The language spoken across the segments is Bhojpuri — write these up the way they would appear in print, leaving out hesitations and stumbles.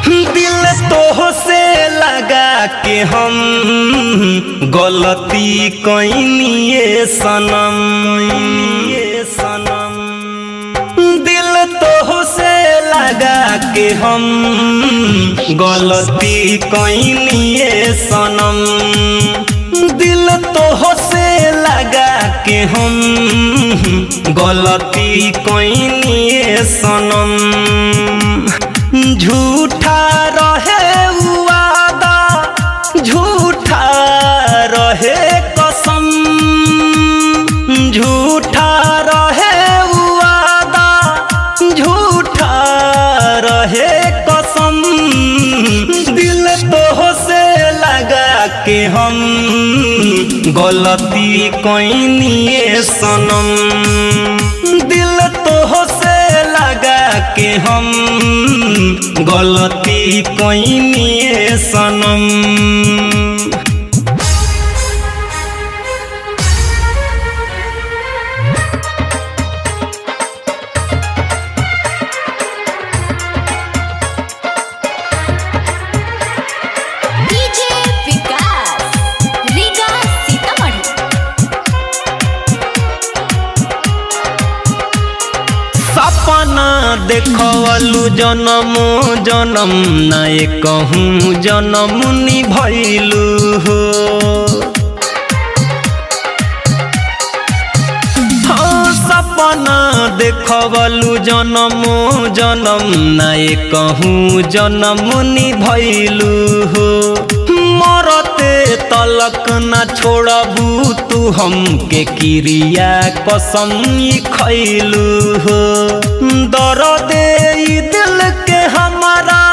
दिल तो से लगा के हम गलती कइनिए सनम। दिल तो से लगा के हम गलती कइनिए सनम। दिल तो से लगा के हम गलती कइनिए सनम। झूठा रहे वादा, झूठा रहे कसम। झूठा रहे वादा, झूठा रहे कसम। दिल तो से लगा के हम गलती कइनिए सनम। दिल तो से लगा के हम गलती कइनिए सनम। सपना देखलू जन्म जन्म नाय कहूँ जन्म निभैलू हो। हाँ सपना देखलू जन्म जन्म नाय कहूँ जन्म निभैलू हो। मरते तलक न छोड़बू तू हमके क्रिया कसम खैलू हो। दर्द दिल के हमारा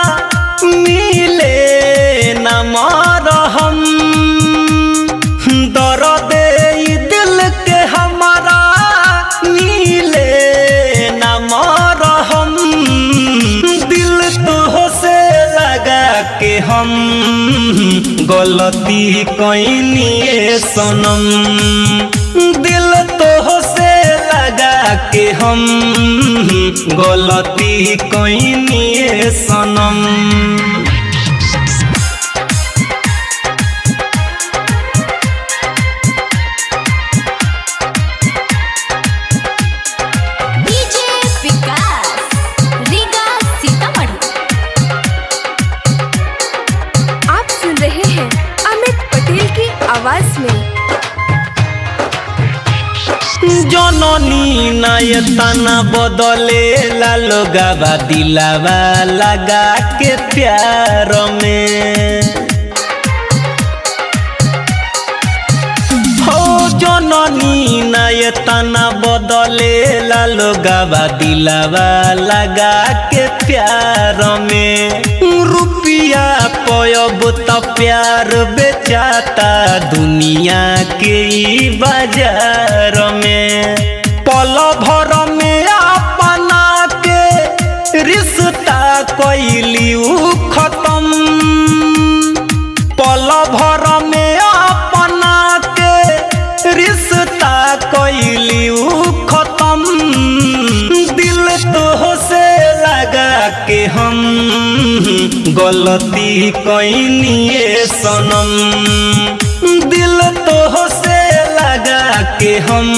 मिले न मरहम। दर्द दिल के हमारा मिले न मरहम। दिल तो से लगा के हम गलती कइनिए सनम। दिल तो से लगा के हम गलती कइनिए सनम। आवाज में जननी नायतना बदले लोगावा दिलावा लगा के प्यार में। हो जननी नायतना बदले लोगावा दिलावा लगा के प्यार में। रुपया पयब त प्यार बेचाता दुनिया के बाजार में। पल भर में अपना के रिश्ता कइली खत्म। पल भर में अपना के रिश्ता कइली खत्म। दिल तो से लगा के हम गलती कइनिए सनम। दिल तो से लगा के हम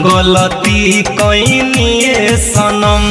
गलती कइनिए सनम।